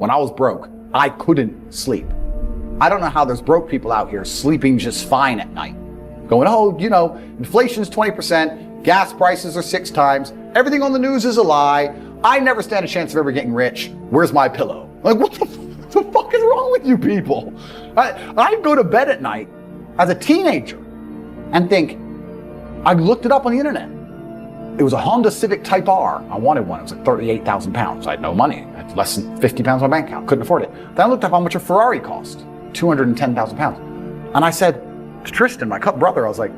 when I was broke, I couldn't sleep. I don't know how there's broke people out here sleeping just fine at night. Going, oh, you know, inflation's 20%, gas prices are 6 times, everything on the news is a lie, I never stand a chance of ever getting rich, where's my pillow? Like, what the fuck is wrong with you people? I go to bed at night as a teenager and think, I looked it up on the internet. It was a Honda Civic Type R. I wanted one. It was like 38,000 pounds. I had no money. I had less than 50 pounds on my bank account. Couldn't afford it. Then I looked up how much a Ferrari cost. 210,000 pounds. And I said to Tristan, my brother, I was like,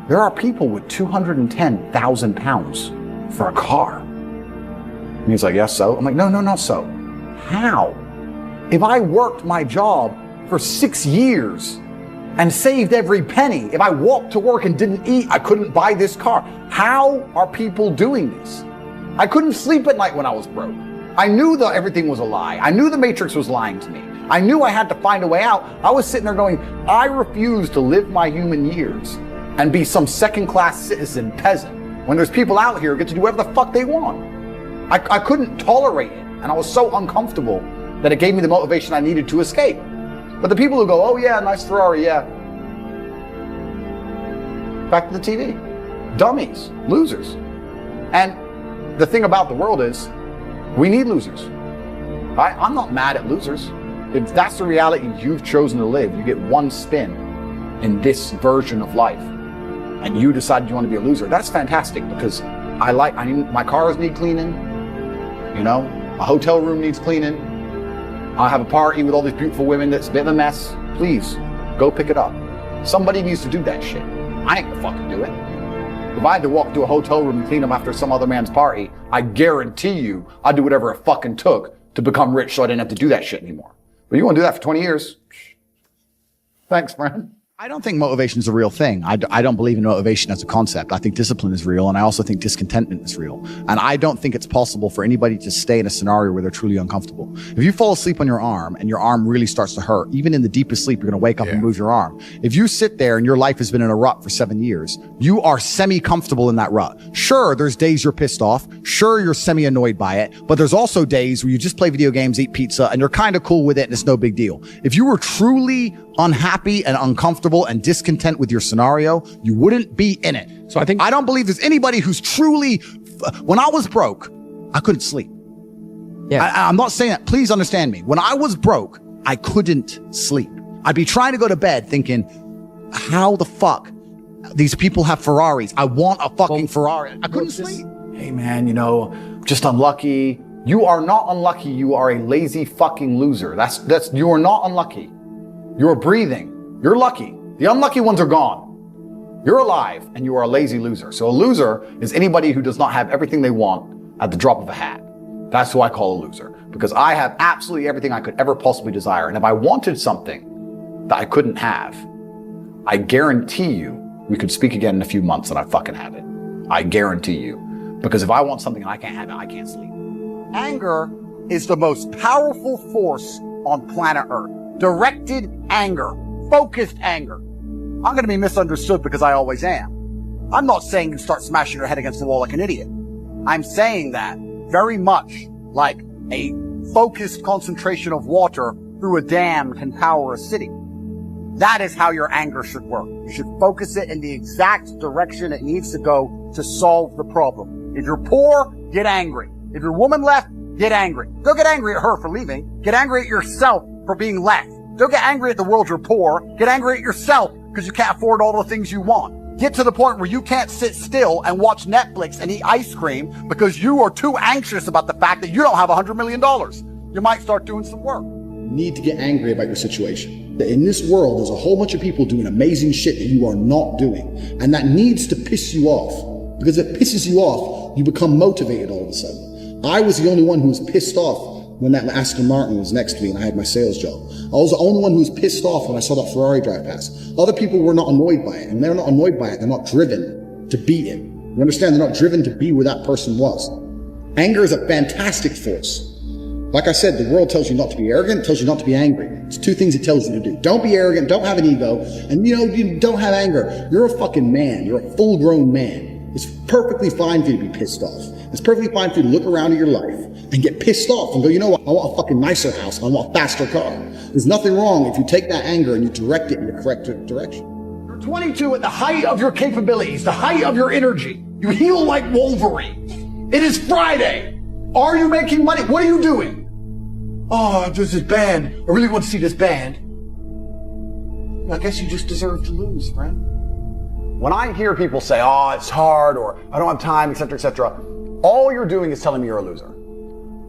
there are people with 210,000 pounds for a car. And he's like, yes, so? I'm like, no, not so. How? If I worked my job for 6 years and saved every penny, if I walked to work and didn't eat, I couldn't buy this car. How are people doing this? I couldn't sleep at night when I was broke. I knew that everything was a lie. I knew the Matrix was lying to me. I knew I had to find a way out. I was sitting there going, I refuse to live my human years and be some second-class citizen peasant when there's people out here who get to do whatever the fuck they want. I couldn't tolerate it, and I was so uncomfortable that it gave me the motivation I needed to escape. But the people who go, oh yeah, nice Ferrari, yeah. Back to the TV. Dummies, losers. And the thing about the world is, we need losers. I'm not mad at losers. If that's the reality you've chosen to live, you get one spin in this version of life, and you decide you want to be a loser, that's fantastic, because my cars need cleaning, you know, a hotel room needs cleaning, I have a party with all these beautiful women that's a bit of a mess. Please, go pick it up. Somebody needs to do that shit. I ain't gonna fucking do it. If I had to walk to a hotel room and clean up after some other man's party, I guarantee you I'd do whatever it fucking took to become rich so I didn't have to do that shit anymore. But you want to do that for 20 years? Thanks, friend. I don't think motivation is a real thing. I don't believe in motivation as a concept. I think discipline is real, and I also think discontentment is real. And I don't think it's possible for anybody to stay in a scenario where they're truly uncomfortable. If you fall asleep on your arm and your arm really starts to hurt, even in the deepest sleep, you're going to wake up and move your arm. If you sit there and your life has been in a rut for 7 years, you are semi-comfortable in that rut. Sure, there's days you're pissed off. Sure, you're semi-annoyed by it. But there's also days where you just play video games, eat pizza, and you're kind of cool with it and it's no big deal. If you were truly unhappy and uncomfortable and discontent with your scenario, you wouldn't be in it. So I don't believe there's anybody who's truly, when I was broke, I couldn't sleep. Yeah. I'm not saying that. Please understand me. When I was broke, I couldn't sleep. I'd be trying to go to bed thinking, how the fuck these people have Ferraris? I want a fucking Ferrari. I couldn't sleep. Hey man, you know, just unlucky. You are not unlucky. You are a lazy fucking loser. You are not unlucky. You're breathing. You're lucky. The unlucky ones are gone. You're alive and you are a lazy loser. So a loser is anybody who does not have everything they want at the drop of a hat. That's who I call a loser, because I have absolutely everything I could ever possibly desire. And if I wanted something that I couldn't have, I guarantee you we could speak again in a few months and I fucking have it. I guarantee you. Because if I want something and I can't have it, I can't sleep. Anger is the most powerful force on planet Earth. Directed anger, focused anger. I'm going to be misunderstood because I always am. I'm not saying you start smashing your head against the wall like an idiot. I'm saying that very much like a focused concentration of water through a dam can power a city. That is how your anger should work. You should focus it in the exact direction it needs to go to solve the problem. If you're poor, get angry. If your woman left, get angry. Don't get angry at her for leaving. Get angry at yourself for being left. Don't get angry at the world you're poor. Get angry at yourself because you can't afford all the things you want. Get to the point where you can't sit still and watch Netflix and eat ice cream because you are too anxious about the fact that you don't have $100 million. You might start doing some work. You need to get angry about your situation. That in this world, there's a whole bunch of people doing amazing shit that you are not doing. And that needs to piss you off. Because if it pisses you off, you become motivated all of a sudden. I was the only one who was pissed off when that Aston Martin was next to me and I had my sales job. I was the only one who was pissed off when I saw that Ferrari drive past. Other people were not annoyed by it, and they're not annoyed by it. They're not driven to beat it. You understand? They're not driven to be where that person was. Anger is a fantastic force. Like I said, the world tells you not to be arrogant, tells you not to be angry. It's 2 things it tells you to do. Don't be arrogant, don't have an ego, and you don't have anger. You're a fucking man. You're a full-grown man. It's perfectly fine for you to be pissed off. It's perfectly fine for you to look around at your life and get pissed off and go, you know what, I want a fucking nicer house. I want a faster car. There's nothing wrong if you take that anger and you direct it in the correct direction. You're 22 at the height of your capabilities, the height of your energy. You heal like Wolverine. It is Friday. Are you making money? What are you doing? Oh, there's this band. I really want to see this band. I guess you just deserve to lose, friend. When I hear people say, oh, it's hard, or I don't have time, etc., all you're doing is telling me you're a loser.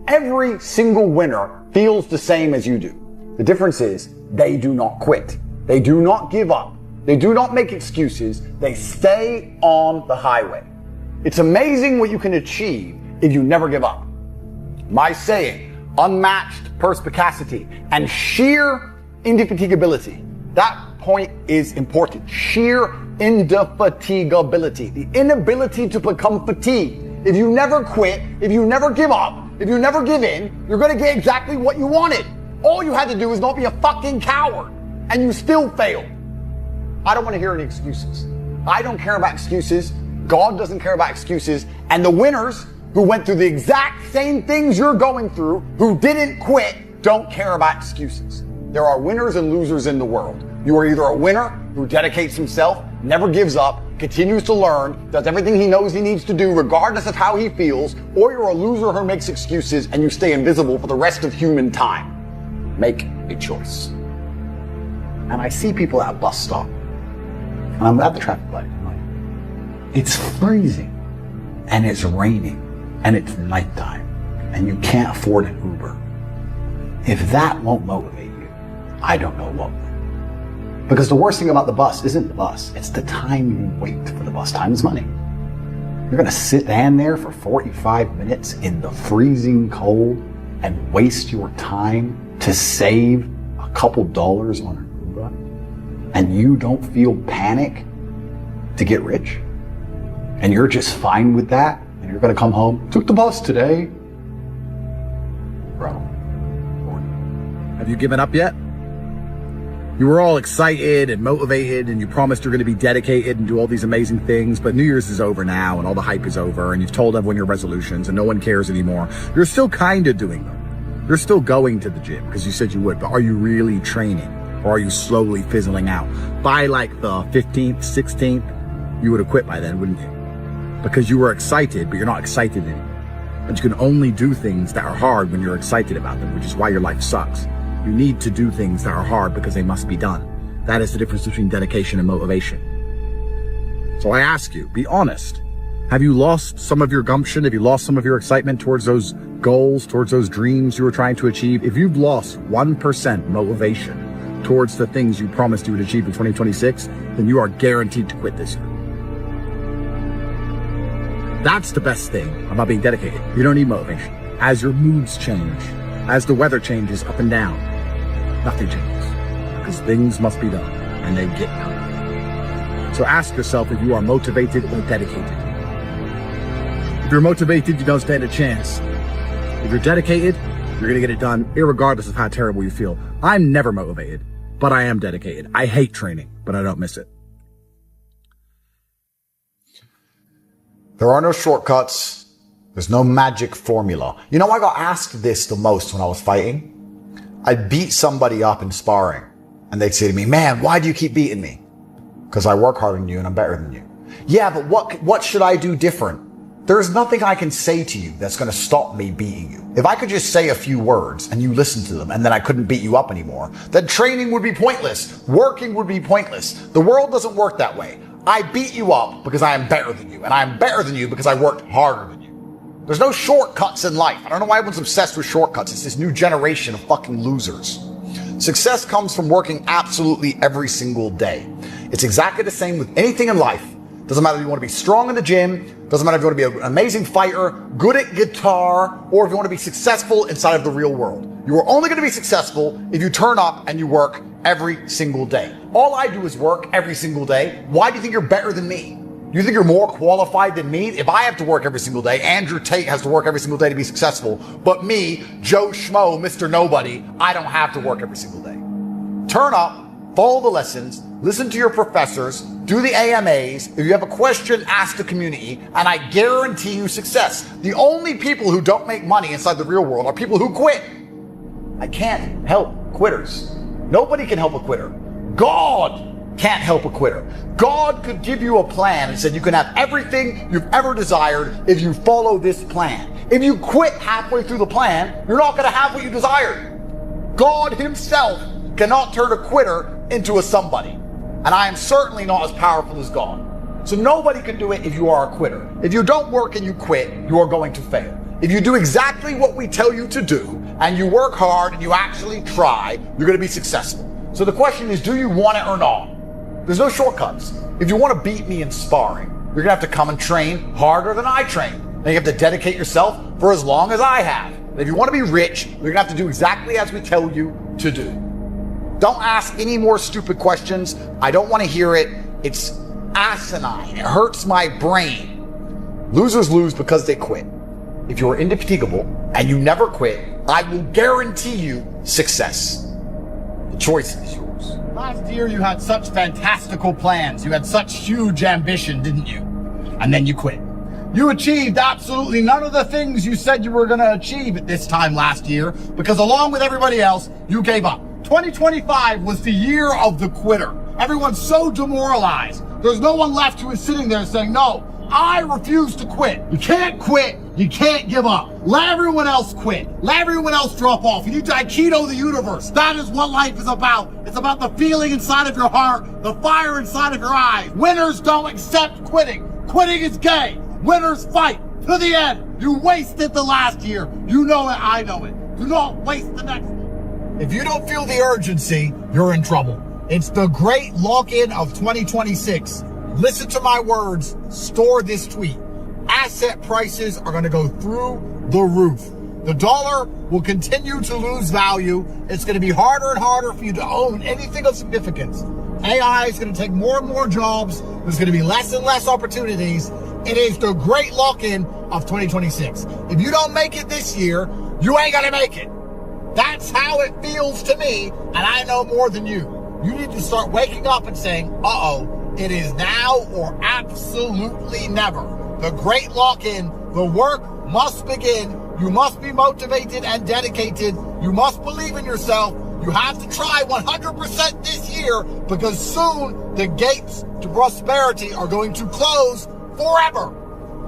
Every single winner feels the same as you do. The difference is they do not quit. They do not give up. They do not make excuses. They stay on the highway. It's amazing what you can achieve if you never give up. My saying, unmatched perspicacity and sheer indefatigability. That point is important. Sheer indefatigability. The inability to become fatigued. If you never quit, if you never give up, if you never give in, you're going to get exactly what you wanted. All you had to do is not be a fucking coward, and you still failed. I don't want to hear any excuses. I don't care about excuses. God doesn't care about excuses. And the winners who went through the exact same things you're going through, who didn't quit, don't care about excuses. There are winners and losers in the world. You are either a winner who dedicates himself, never gives up, continues to learn, does everything he knows he needs to do regardless of how he feels, or you're a loser who makes excuses and you stay invisible for the rest of human time. Make a choice. And I see people at a bus stop, and I'm at the traffic light. I'm like, it's freezing, and it's raining, and it's nighttime, and you can't afford an Uber. If that won't motivate you, I don't know what will. Because the worst thing about the bus isn't the bus, it's the time you wait for the bus. Time is money. You're gonna stand there for 45 minutes in the freezing cold and waste your time to save a couple dollars on an Uber, and you don't feel panic to get rich, and you're just fine with that, and you're gonna come home, took the bus today. Bro. Have you given up yet? You were all excited and motivated, and you promised you're going to be dedicated and do all these amazing things, but New Year's is over now and all the hype is over, and you've told everyone your resolutions and no one cares anymore. You're still kind of doing them. You're still going to the gym because you said you would, but are you really training, or are you slowly fizzling out? By like the 15th, 16th, you would have quit by then, wouldn't you? Because you were excited, but you're not excited anymore. But you can only do things that are hard when you're excited about them, which is why your life sucks. You need to do things that are hard because they must be done. That is the difference between dedication and motivation. So I ask you, be honest. Have you lost some of your gumption? Have you lost some of your excitement towards those goals, towards those dreams you were trying to achieve? If you've lost 1% motivation towards the things you promised you would achieve in 2026, then you are guaranteed to quit this year. That's the best thing about being dedicated. You don't need motivation. As your moods change, as the weather changes up and down, nothing changes, because things must be done, and they get done. So ask yourself if you are motivated or dedicated. If you're motivated, you don't stand a chance. If you're dedicated, you're gonna get it done, irregardless of how terrible you feel. I'm never motivated, but I am dedicated. I hate training, but I don't miss it. There are no shortcuts. There's no magic formula. You know, I got asked this the most when I was fighting. I'd beat somebody up in sparring, and they'd say to me, man, why do you keep beating me? Because I work harder than you and I'm better than you. Yeah, but what should I do different? There is nothing I can say to you that's going to stop me beating you. If I could just say a few words and you listen to them and then I couldn't beat you up anymore, then training would be pointless. Working would be pointless. The world doesn't work that way. I beat you up because I am better than you, and I am better than you because I worked harder than you. There's no shortcuts in life. I don't know why everyone's obsessed with shortcuts. It's this new generation of fucking losers. Success comes from working absolutely every single day. It's exactly the same with anything in life. Doesn't matter if you want to be strong in the gym, doesn't matter if you want to be an amazing fighter, good at guitar, or if you want to be successful inside of the real world. You are only going to be successful if you turn up and you work every single day. All I do is work every single day. Why do you think you're better than me? You think you're more qualified than me? If I have to work every single day, Andrew Tate has to work every single day to be successful. But me, Joe Schmo, Mr. Nobody, I don't have to work every single day. Turn up, follow the lessons, listen to your professors, do the AMAs. If you have a question, ask the community, and I guarantee you success. The only people who don't make money inside the real world are people who quit. I can't help quitters. Nobody can help a quitter. God can't help a quitter. God could give you a plan and said you can have everything you've ever desired if you follow this plan. If you quit halfway through the plan, you're not going to have what you desired. God himself cannot turn a quitter into a somebody. And I am certainly not as powerful as God. So nobody can do it if you are a quitter. If you don't work and you quit, you are going to fail. If you do exactly what we tell you to do, and you work hard and you actually try, you're going to be successful. So the question is, do you want it or not? There's no shortcuts. If you want to beat me in sparring, you're going to have to come and train harder than I train. Then you have to dedicate yourself for as long as I have. And if you want to be rich, you're going to have to do exactly as we tell you to do. Don't ask any more stupid questions. I don't want to hear it. It's asinine. It hurts my brain. Losers lose because they quit. If you are indefatigable and you never quit, I will guarantee you success. The choice is yours. Last year you had such fantastical plans. You had such huge ambition, didn't you? And then you quit. You achieved absolutely none of the things you said you were going to achieve at this time last year because along with everybody else, you gave up. 2025 was the year of the quitter. Everyone's so demoralized. There's no one left who is sitting there saying, no, I refuse to quit. You can't quit. You can't give up. Let everyone else quit. Let everyone else drop off. You need to Aikido the universe. That is what life is about. It's about the feeling inside of your heart, the fire inside of your eyes. Winners don't accept quitting. Quitting is gay. Winners fight to the end. You wasted the last year. You know it. I know it. Do not waste the next one. If you don't feel the urgency, you're in trouble. It's the great lock-in of 2026. Listen to my words. Store this tweet. Asset prices are going to go through the roof. The dollar will continue to lose value. It's going to be harder and harder for you to own anything of significance. AI is going to take more and more jobs. There's going to be less and less opportunities. It is the great lock-in of 2026. If you don't make it this year, you ain't going to make it. That's how it feels to me, and I know more than you. You need to start waking up and saying, uh-oh, it is now or absolutely never. The great lock-in, the work must begin. You must be motivated and dedicated. You must believe in yourself. You have to try 100% this year because soon the gates to prosperity are going to close forever.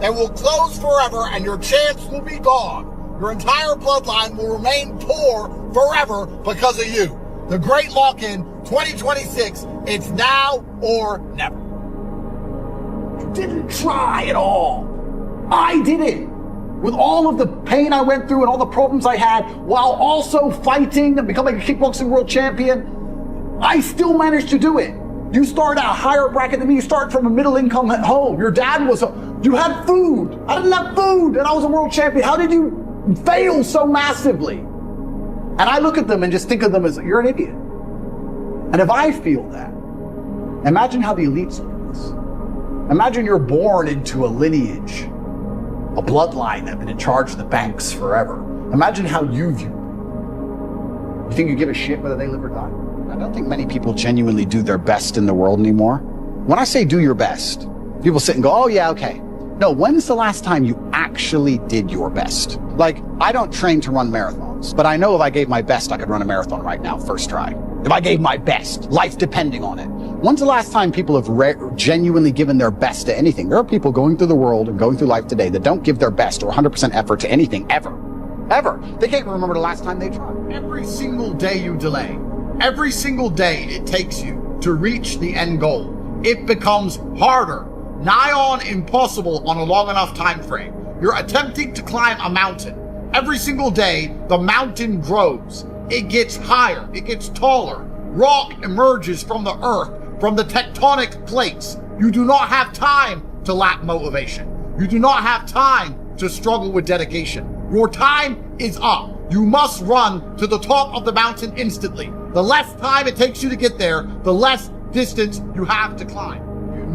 They will close forever and your chance will be gone. Your entire bloodline will remain poor forever because of you. The great lock-in 2026, it's now or never. You didn't try at all. I did it. With all of the pain I went through and all the problems I had, while also fighting and becoming a kickboxing world champion, I still managed to do it. You started at a higher bracket than me. You started from a middle income at home. Your dad you had food. I didn't have food and I was a world champion. How did you fail so massively? And I look at them and just think of them as, you're an idiot. And if I feel that, imagine how the elites look at this. Imagine you're born into a lineage, a bloodline that have been in charge of the banks forever. Imagine how you view it. You think you give a shit whether they live or die? I don't think many people genuinely do their best in the world anymore. When I say do your best, people sit and go, oh yeah, okay. No, when's the last time you actually did your best? Like, I don't train to run marathons, but I know if I gave my best, I could run a marathon right now, first try. If I gave my best, life depending on it. When's the last time people have genuinely given their best to anything? There are people going through the world and going through life today that don't give their best or 100% effort to anything, ever. Ever. They can't remember the last time they tried. Every single day you delay, every single day it takes you to reach the end goal, it becomes harder, nigh on impossible on a long enough time frame. You're attempting to climb a mountain. Every single day, the mountain grows. It gets higher. It gets taller. Rock emerges from the earth, from the tectonic plates. You do not have time to lack motivation. You do not have time to struggle with dedication. Your time is up. You must run to the top of the mountain instantly. The less time it takes you to get there, the less distance you have to climb.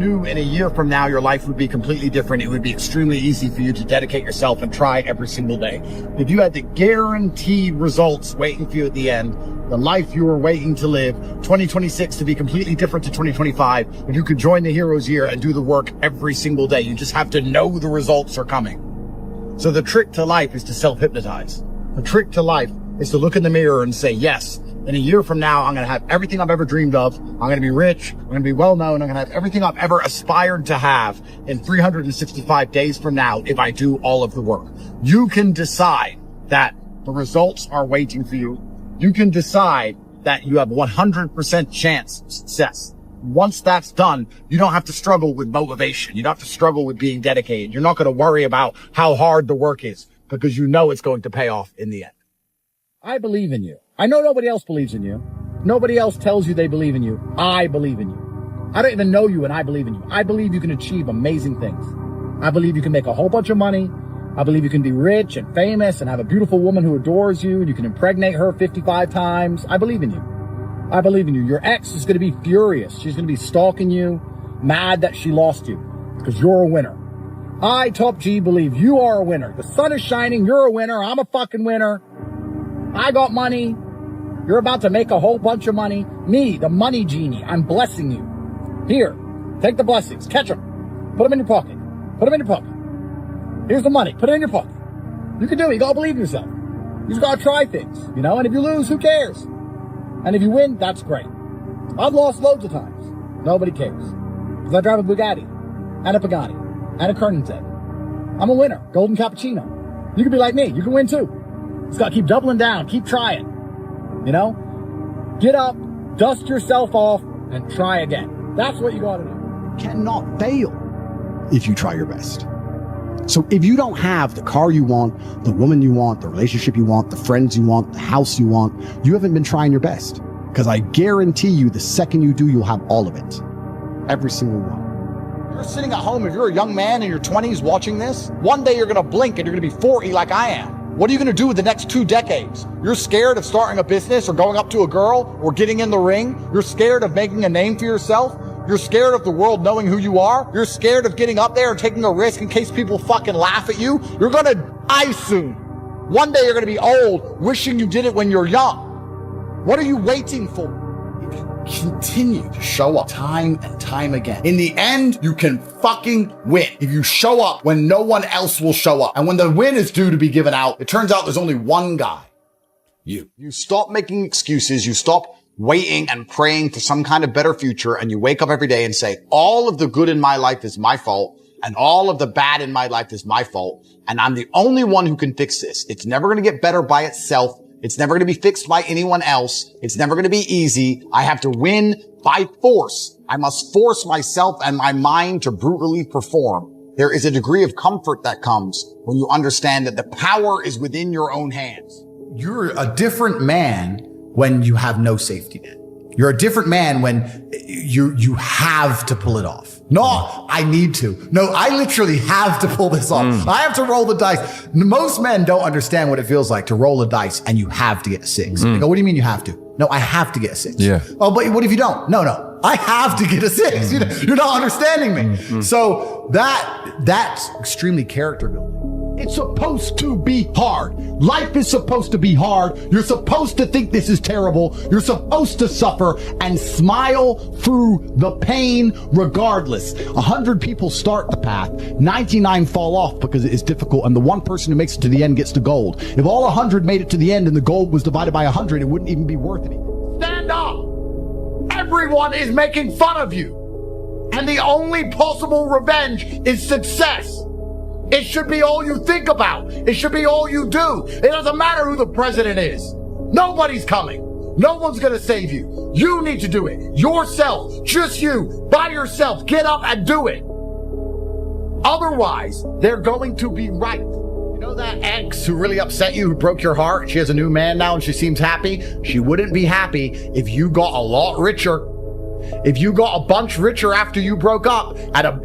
You knew in a year from now your life would be completely different, it would be extremely easy for you to dedicate yourself and try every single day. If you had the guaranteed results waiting for you at the end, the life you were waiting to live, 2026 to be completely different to 2025, if you could join the hero's year and do the work every single day, you just have to know the results are coming. So the trick to life is to self-hypnotize. The trick to life is to look in the mirror and say, yes, in a year from now, I'm going to have everything I've ever dreamed of. I'm going to be rich. I'm going to be well known. I'm going to have everything I've ever aspired to have in 365 days from now if I do all of the work. You can decide that the results are waiting for you. You can decide that you have 100% chance of success. Once that's done, you don't have to struggle with motivation. You don't have to struggle with being dedicated. You're not going to worry about how hard the work is because you know it's going to pay off in the end. I believe in you. I know nobody else believes in you. Nobody else tells you they believe in you. I believe in you. I don't even know you and I believe in you. I believe you can achieve amazing things. I believe you can make a whole bunch of money. I believe you can be rich and famous and have a beautiful woman who adores you and you can impregnate her 55 times. I believe in you. I believe in you. Your ex is going to be furious. She's going to be stalking you, mad that she lost you because you're a winner. I, Top G, believe you are a winner. The sun is shining. You're a winner. I'm a fucking winner. I got money. You're about to make a whole bunch of money. Me, the money genie, I'm blessing you. Here, take the blessings. Catch them. Put them in your pocket. Put them in your pocket. Here's the money. Put it in your pocket. You can do it. You gotta believe in yourself. You just gotta try things, you know? And if you lose, who cares? And if you win, that's great. I've lost loads of times. Nobody cares. Because I drive a Bugatti, and a Pagani, and a Koenigsegg. I'm a winner. Golden Cappuccino. You can be like me. You can win too. Just gotta keep doubling down. Keep trying. You know? Get up, dust yourself off, and try again. That's what you gotta do. Cannot fail if you try your best. So if you don't have the car you want, the woman you want, the relationship you want, the friends you want, the house you want, you haven't been trying your best. Because I guarantee you the second you do, you'll have all of it. Every single one. You're sitting at home, if you're a young man in your 20s watching this, one day you're gonna blink and you're gonna be 40 like I am. What are you gonna do with the next 2 decades? You're scared of starting a business or going up to a girl or getting in the ring. You're scared of making a name for yourself. You're scared of the world knowing who you are. You're scared of getting up there and taking a risk in case people fucking laugh at you. You're gonna die soon. One day you're gonna be old, wishing you did it when you're young. What are you waiting for? Continue to show up time and time again. In the end, you can fucking win if you show up when no one else will show up. And when the win is due to be given out, it turns out there's only one guy. You stop making excuses. You stop waiting and praying for some kind of better future. And you wake up every day and say, all of the good in my life is my fault. And all of the bad in my life is my fault. And I'm the only one who can fix this. It's never going to get better by itself. It's never going to be fixed by anyone else. It's never going to be easy. I have to win by force. I must force myself and my mind to brutally perform. There is a degree of comfort that comes when you understand that the power is within your own hands. You're a different man when you have no safety net. You're a different man when you have to pull it off. No, I need to. No, I literally have to pull this off. I have to roll the dice. Most men don't understand what it feels like to roll a dice and you have to get a 6. They go, what do you mean you have to? No, I have to get a 6. Yeah. Oh, but what if you don't? No, I have to get a 6. You're not understanding me. So that's extremely character building. It's supposed to be hard. Life is supposed to be hard. You're supposed to think this is terrible. You're supposed to suffer and smile through the pain regardless. 100 people start the path. 99 fall off because it is difficult. And the one person who makes it to the end gets the gold. If all 100 made it to the end and the gold was divided by 100, it wouldn't even be worth anything. Stand up. Everyone is making fun of you. And the only possible revenge is success. It should be all you think about. It should be all you do. It doesn't matter who the president is. Nobody's coming. No one's going to save you. You need to do it. Yourself. Just you. By yourself. Get up and do it. Otherwise, they're going to be right. You know that ex who really upset you, who broke your heart? She has a new man now and she seems happy. She wouldn't be happy if you got a lot richer. If you got a bunch richer after you broke up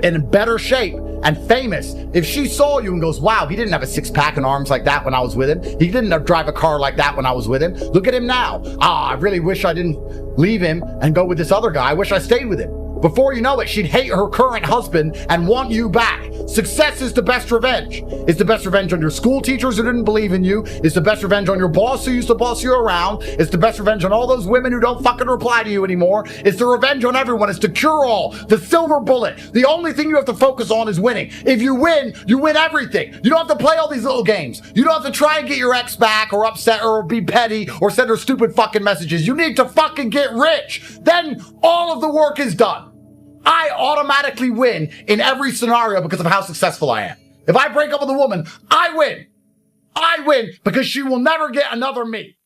in better shape and famous, if she saw you and goes, wow, he didn't have a 6-pack and arms like that when I was with him. He didn't drive a car like that when I was with him. Look at him now. I really wish I didn't leave him and go with this other guy. I wish I stayed with him. Before you know it, she'd hate her current husband and want you back. Success is the best revenge. It's the best revenge on your school teachers who didn't believe in you. It's the best revenge on your boss who used to boss you around. It's the best revenge on all those women who don't fucking reply to you anymore. It's the revenge on everyone. It's the cure-all, the silver bullet. The only thing you have to focus on is winning. If you win everything. You don't have to play all these little games. You don't have to try and get your ex back or upset her or be petty or send her stupid fucking messages. You need to fucking get rich. Then all of the work is done. I automatically win in every scenario because of how successful I am. If I break up with a woman, I win. I win because she will never get another me.